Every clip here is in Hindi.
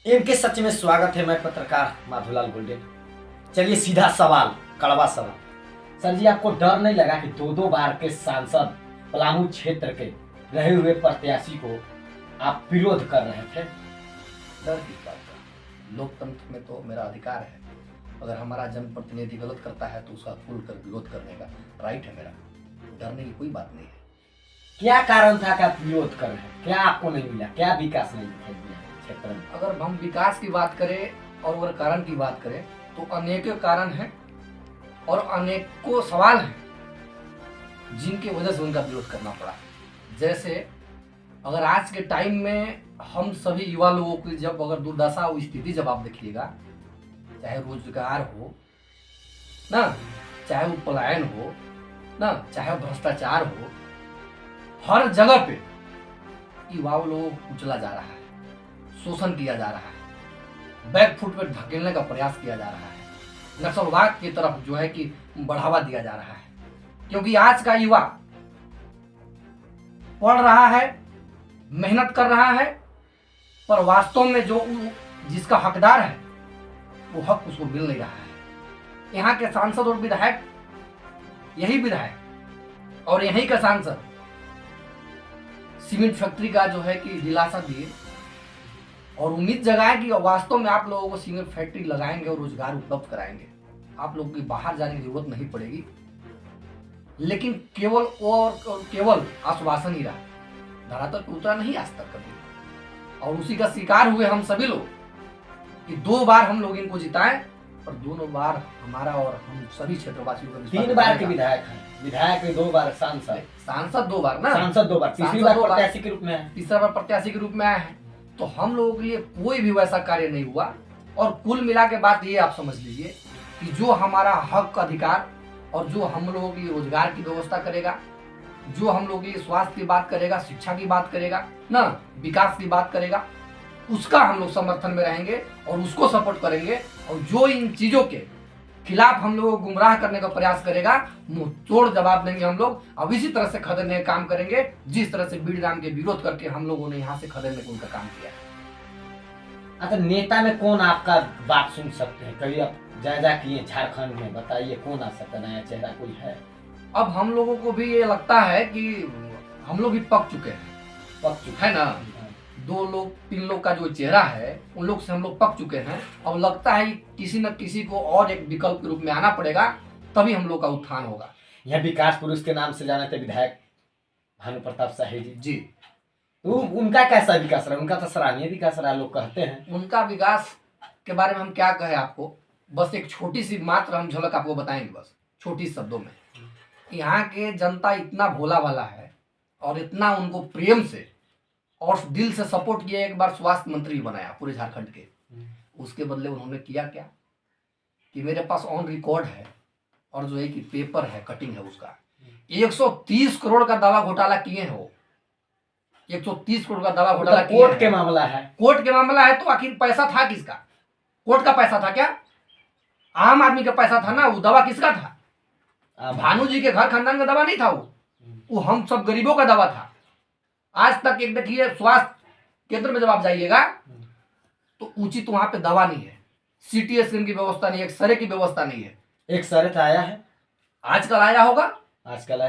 एम के सच में स्वागत है। मैं पत्रकार माधुलाल गोल्डन। चलिए सीधा सवाल, कड़वा सवाल। सर जी, आपको डर नहीं लगा कि दो दो बार के सांसद पलामू क्षेत्र के रहे हुए प्रत्याशी को आप विरोध कर रहे थे? डर किस बात का? लोकतंत्र में तो मेरा अधिकार है। अगर हमारा जनप्रतिनिधि गलत करता है तो उसका खुलकर विरोध करने का राइट है मेरा। डरने की कोई बात नहीं है। क्या कारण था कि आप विरोध कर रहे हैं? क्या आपको नहीं मिला? क्या विकास नहीं दिखाई दिया क्षेत्र में? अगर हम विकास की बात करें और अगर कारण की बात करें तो अनेकों कारण हैं और अनेकों सवाल हैं जिनकी वजह से उनका विरोध करना पड़ा। जैसे अगर आज के टाइम में हम सभी युवा लोगों की जब अगर दुर्दशा हो स्थिति जब आप देखिएगा, चाहे रोजगार हो ना, चाहे वो पलायन हो ना, चाहे भ्रष्टाचार हो, हर जगह पे युवाओं लोगों को कुचला जा रहा है, शोषण किया जा रहा है, बैकफुट पर धकेलने का प्रयास किया जा रहा है, नक्सलवाद की तरफ जो है कि बढ़ावा दिया जा रहा है। क्योंकि आज का युवा पढ़ रहा है, मेहनत कर रहा है, पर वास्तव में जो जिसका हकदार है वो हक उसको मिल नहीं रहा है। यहाँ के सांसद और विधायक, यही विधायक और यही का सांसद सीमेंट फैक्ट्री का जो है कि दिलासा दिए और उम्मीद जगाए कि वास्तव में आप लोगों को सीमेंट फैक्ट्री लगाएंगे और रोजगार उपलब्ध कराएंगे, आप लोगों की बाहर जाने की जरूरत नहीं पड़ेगी। लेकिन केवल और केवल आश्वासन ही रहा, धरातल पर उतरा नहीं आज तक कभी। और उसी का शिकार हुए हम सभी लोग कि 2 बार हम लोग इनको जिताएं और दोनों बार हमारा और हम सभी क्षेत्रवासियों का 3 बार के विधायक हैं, विधायक 2 बार, सांसद 2 बार ना, सांसद 2 बार, तीसरी बार प्रत्याशी के रूप में है, तीसरा बार प्रत्याशी के रूप में आए हैं। तो हम लोगों के लिए कोई भी वैसा कार्य नहीं हुआ। और कुल मिला के बात ये आप समझ लीजिए कि जो हमारा हक अधिकार और जो हम लोगों के लिए रोजगार की व्यवस्था करेगा, जो हम लोगों के लिए स्वास्थ्य की बात करेगा, शिक्षा की बात करेगा ना, विकास की बात करेगा, उसका हम लोग समर्थन में रहेंगे और उसको सपोर्ट करेंगे। और जो इन चीजों के खिलाफ हम लोगों को गुमराह करने का प्रयास करेगा, मुंह तोड़ जवाब देंगे हम लोग। अब इसी तरह से खदेड़ने का काम करेंगे जिस तरह से बीड़ी राम के विरोध करके हम लोगों ने यहाँ से खदेड़ने का उनका काम किया। अच्छा, नेता में कौन आपका बात सुन सकते हैं? कभी आप जायजा किए झारखंड में? बताइए कौन आ सकता, नया चेहरा कोई है? अब हम लोगों को भी ये लगता है कि हम लोग भी पक चुके है ना। 2 लोग 3 लोग का जो चेहरा है उन लोग से हम लोग पक चुके हैं। अब लगता है कि किसी न किसी को और एक विकल्प के रूप में आना पड़ेगा, तभी हम लोग का उत्थान होगा। यह विकास पुरुष के नाम से जाने थे विधायक भानु प्रताप शाही जी। तो उनका कैसा विकास रहा? उनका तो सराहनीय विकास रहा, लोग कहते हैं। उनका विकास के बारे में हम क्या कहें आपको, बस एक छोटी सी मात्र हम झलक आपको बताएंगे, बस छोटी शब्दों में। यहाँ के जनता इतना भोला भाला है और इतना उनको प्रेम से और दिल से सपोर्ट किया। एक बार स्वास्थ्य मंत्री बनाया पूरे झारखंड के, उसके बदले उन्होंने किया क्या कि मेरे पास ऑन रिकॉर्ड है और जो है कि पेपर है, कटिंग है उसका, 130 करोड़ का दवा घोटाला किए हैं वो। 130 करोड़ का दवा घोटाला किए हैं। कोर्ट के मामला है, कोर्ट के मामला है। तो आखिर पैसा था किसका? कोर्ट का पैसा था क्या? आम आदमी का पैसा था ना। वो दवा किसका था? भानु जी के घर खानदान का दवा नहीं था वो हम सब गरीबों का दवा था। आज तक एक देखिए, स्वास्थ्य केंद्र में जब आप जाइएगा तो उचित वहां पे दवा नहीं है, सीटी स्कैन की व्यवस्था नहीं है, एक्सरे की व्यवस्था नहीं है। एक्सरे तो आया है, आजकल आया होगा, आजकल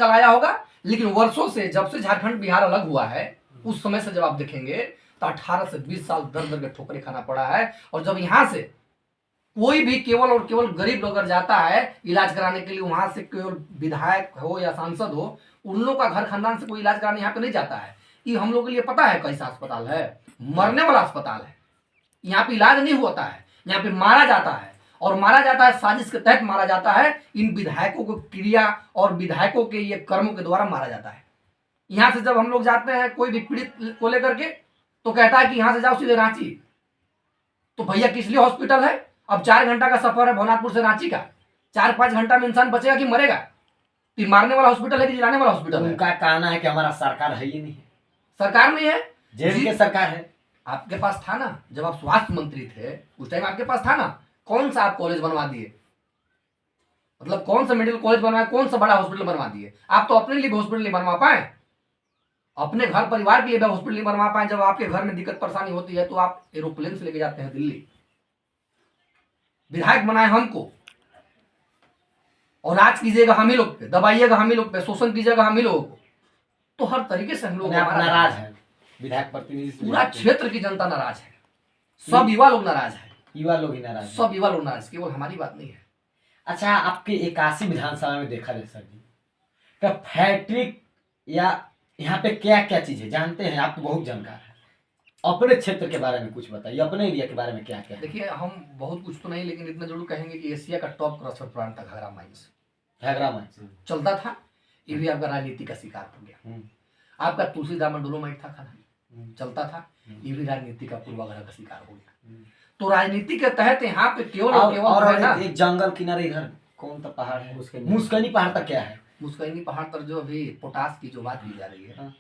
आया होगा। लेकिन वर्षों से जब से झारखंड बिहार अलग हुआ है, उस समय से जब आप देखेंगे तो 18 से 20 साल दर दर के ठोकरें खाना पड़ा है। और जब यहाँ से कोई भी केवल और केवल गरीब अगर जाता है इलाज कराने के लिए, वहां से केवल विधायक हो या सांसद हो, उन लोग का घर खानदान से कोई इलाज कराने यहाँ पे नहीं जाता है। ये हम लोग के लिए पता है कैसा अस्पताल है, मरने वाला अस्पताल है। यहाँ पे इलाज नहीं होता है, यहाँ पे मारा जाता है। और मारा जाता है साजिश के तहत मारा जाता है। इन विधायकों को क्रिया और विधायकों के ये कर्मों के द्वारा मारा जाता है। यहाँ से जब हम लोग जाते हैं कोई भी पीड़ित को लेकर के, तो कहता है कि यहाँ से जाओ सीधे रांची। तो भैया किस लिए हॉस्पिटल है? अब 4 घंटा का सफर है भवनाथपुर से रांची का, 4-5 घंटा में इंसान बचेगा कि मरेगा? तो मारने वाला हॉस्पिटल है कि जिलाने वाला हॉस्पिटल है? उनका कहना है कि हमारा सरकार है ही नहीं। सरकार नहीं है, जेल के सरकार है। आपके पास था ना, जब आप स्वास्थ्य मंत्री थे उस टाइम आपके पास था ना। कौन सा आप कॉलेज बनवा दिए? मतलब कौन सा मेडिकल कॉलेज बनवाया, कौन सा बड़ा हॉस्पिटल बनवा दिए? आप तो अपने लिए हॉस्पिटल नहीं बनवा पाए। अपने घर परिवार के लिए हॉस्पिटल नहीं बनवा पाए, जब आपके घर में दिक्कत परेशानी होती है तो आप एरोप्लेन से लेके जाते हैं दिल्ली। विधायक बनाए हमको और राज कीजिएगा हम ही लोग पे, दबाइएगा हम ही लोग पे, शोषण कीजिएगा हम ही लोगों को। तो हर तरीके से हम लोग नाराज है, विधायक प्रतिनिधि पूरा क्षेत्र की जनता नाराज है, सब युवा लोग नाराज है, युवा लोग ही नाराज, सब युवा लोग नाराज, केवल हमारी बात नहीं है। अच्छा, आपके 81 विधानसभा में देखा जाए सर जी, क्या फैक्ट्रिक या यहाँ पे क्या क्या चीज है जानते हैं? आप तो बहुत जानकार है, अपने क्षेत्र के बारे में कुछ बताइए, अपने एरिया के बारे में क्या क्या है? देखिए, हम बहुत कुछ तो नहीं, लेकिन इतना जरूर कहेंगे कि एशिया का टॉप क्रशर प्लांट था घाघरा माइंस। घाघरा माइंस चलता था, ये भी आपका राजनीति का शिकार हो गया। आपका तुलसीदामन डोलोमाइट था खाना, चलता था, ये भी राजनीति का पूर्वाग्रह का शिकार हो गया। तो राजनीति के तहत यहाँ पे केवल और एक जंगल किनारे इधर कौन सा पहाड़ है, मुस्कैनी पहाड़ तक क्या है? मुस्कैनी पहाड़ पर जो अभी पोटास की जो बात की जा रही है,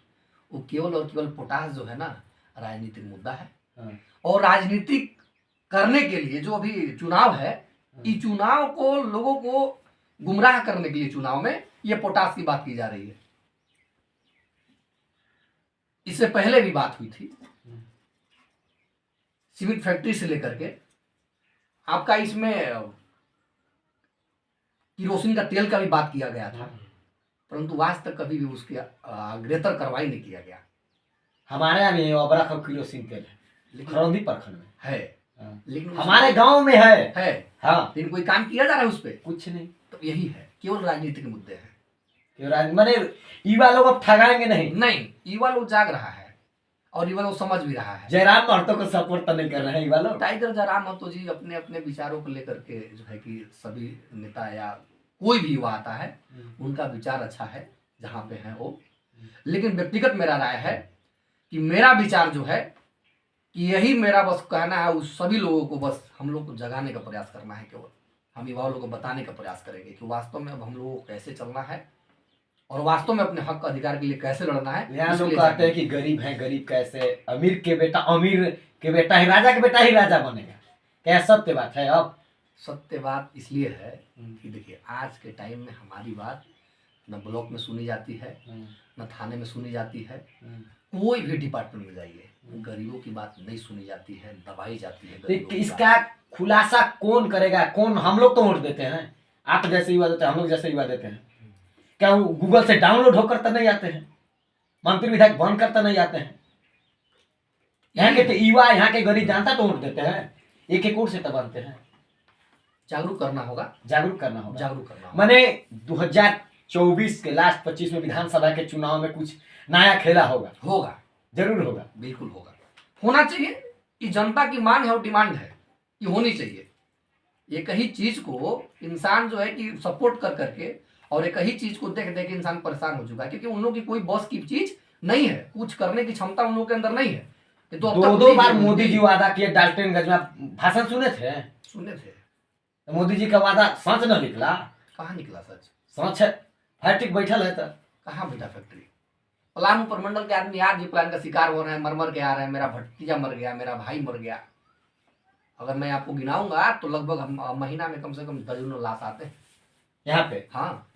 वो केवल और केवल पोटास जो है ना, राजनीतिक मुद्दा है। और राजनीति करने के लिए जो अभी चुनाव है, इस चुनाव को लोगों को गुमराह करने के लिए चुनाव में ये पोटास की बात की जा रही है। इससे पहले भी बात हुई थी, सीमेंट फैक्ट्री से लेकर के आपका इसमें किरोसिन का तेल का भी बात किया गया था, परंतु आज तक कभी भी उसकी अग्रेतर कार्रवाई नहीं किया गया। हमारे यहाँ भी ओबरा का किरोसिन तेल है, खरौंदी प्रखंड में है, लेकिन हमारे गांव में है। हाँ, लेकिन कोई काम किया जा रहा है उस पर? कुछ नहीं। तो यही है, केवल राजनीतिक मुद्दे हैं। मैंने युवा लोग अब ठगाएंगे नहीं, युवा लोग जाग रहा है और युवा लोग समझ भी रहा है। जयराम महतो को सपोर्ट तो नहीं कर रहे हैं युवा लोग। टाइगर जयराम महतो जी अपने अपने विचारों को लेकर के जो है कि सभी नेता या कोई भी युवा आता है, उनका विचार अच्छा है जहाँ पे है वो, लेकिन व्यक्तिगत मेरा राय है कि मेरा विचार जो है कि यही मेरा बस कहना है, उस सभी लोगों को बस हम लोग को जगाने का प्रयास करना है। केवल हम युवा लोगों को बताने का प्रयास करेंगे कि वास्तव में अब हम लोगों को कैसे चलना है और वास्तव में अपने हक अधिकार के लिए कैसे लड़ना है। यहाँ लोग कहते हैं कि गरीब है, गरीब कैसे, अमीर के बेटा ही राजा के बेटा ही राजा बनेगा, क्या सत्य बात है? अब सत्य बात इसलिए है कि देखिए, आज के टाइम में हमारी बात न ब्लॉक में सुनी जाती है, न थाने में सुनी जाती है, कोई भी डिपार्टमेंट में जाइए गरीबों की बात नहीं सुनी जाती है, दबाई जाती है। इसका खुलासा कौन करेगा? कौन? हम लोग तो वोट देते हैं, आप जैसे युवा देते हैं, हम लोग जैसे युवा देते हैं। क्या वो गूगल से डाउनलोड होकर तो नहीं आते हैं? मंत्री विधायक बन कर तो नहीं आते हैं? यहाँ के युवा, यहाँ के गरीब जनता तो वोट देते हैं, एक एक वोट से तो बनते हैं। जागरूक करना होगा। मैंने 2024 के लास्ट 25 में विधानसभा के चुनाव में कुछ नया खेला होगा, जरूर होगा, बिल्कुल होगा, होना चाहिए। ये जनता की मांग है और डिमांड है, ये होनी चाहिए। एक ही चीज को इंसान जो है कि सपोर्ट कर करके और एक ही चीज को देख देख इंसान परेशान हो चुका है, क्योंकि उन लोगों की कोई बस की चीज नहीं है, कुछ करने की क्षमता उन लोगों के अंदर नहीं है। तो दो बार मोदी जी वादा किए, डाल्टनगंज में भाषण सुने थे। मोदी जी का वादा सच न निकला। कहाँ निकला सच? सच है, फैक्ट्री बैठल है तो कहाँ बैठा फैक्ट्री? पलामू प्रमंडल के आदमी आज भी प्लान का शिकार हो रहे हैं, मर के आ रहे हैं। मेरा भतीजा मर गया, मेरा भाई मर गया। अगर मैं आपको गिनाऊंगा तो लगभग महीना में कम से कम दर्जनों लाश आते हैं यहाँ पे। हाँ,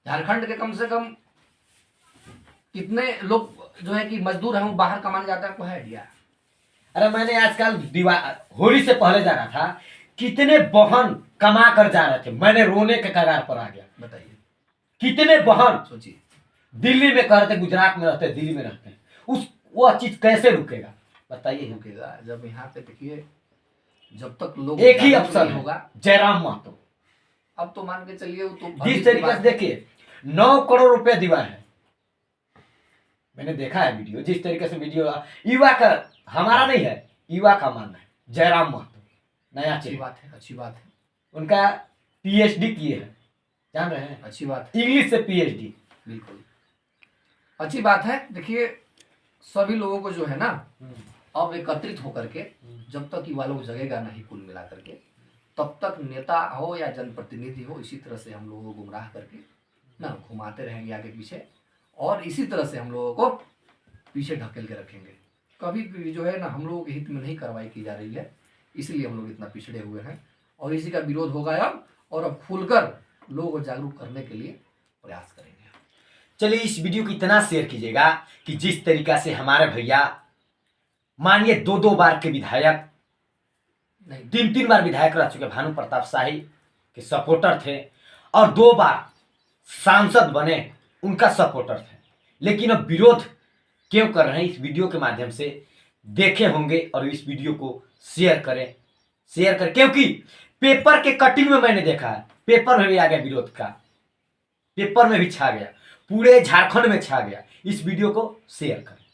झारखंड के कम से कम कितने लोग जो है कि मजदूर हैं वो बाहर कमाने जाते हैं, आपको है आइडिया? अरे मैंने आजकल होली से पहले जा रहा था, कितने बहन कमा कर जा रहे थे, मैंने रोने के कगार पर आ गया। बताइए, कितने बहन सोचिए, दिल्ली में कह रहे थे, गुजरात में रहते हैं, दिल्ली में रहते हैं, वो चीज कैसे रुकेगा? बताइए। रुकेगा जब यहाँ पे देखिए, जब तक लोग एक ही अफसर होगा, जयराम महतो। अब तो मान के चलिए, वो तो जिस तरीके से देखिए 9 करोड़ रुपए दिया है, मैंने देखा है वीडियो, जिस तरीके से वीडियो युवा का, हमारा नहीं है, युवा का मानना है जयराम महतो नया। अच्छी बात है। उनका पीएचडी किए हैं, जान रहे हैं? अच्छी बात है, इंग्लिश से पीएचडी, बिल्कुल अच्छी बात है। देखिए, सभी लोगों को जो है ना अब एकत्रित होकर के, जब तक युवा लोग जगेगा नहीं कुल मिला करके, तब तक नेता हो या जनप्रतिनिधि हो, इसी तरह से हम लोगों को गुमराह करके ना घुमाते रहेंगे आगे पीछे, और इसी तरह से हम लोगों को पीछे ढकेल के रखेंगे। कभी भी जो है ना हम लोगों के हित में नहीं कार्रवाई की जा रही है, इसलिए हम लोग इतना पिछड़े हुए हैं, और इसी का विरोध होगा अब, और अब खुलकर लोगों को जागरूक करने के लिए प्रयास करेंगे। चलिए इस वीडियो को इतना शेयर कीजिएगा कि जिस तरीका से हमारे भैया मानिए 2-2 बार के विधायक, नहीं 3-3 बार विधायक रह चुके भानु प्रताप शाही के सपोर्टर थे और 2 बार सांसद बने, उनका सपोर्टर थे, लेकिन अब विरोध क्यों कर रहे हैं इस वीडियो के माध्यम से देखे होंगे और इस वीडियो को शेयर करें क्योंकि पेपर के कटिंग में मैंने देखा है, पेपर में भी आ गया विरोध का, पेपर में भी छा गया, पूरे झारखंड में छा गया। इस वीडियो को शेयर करें।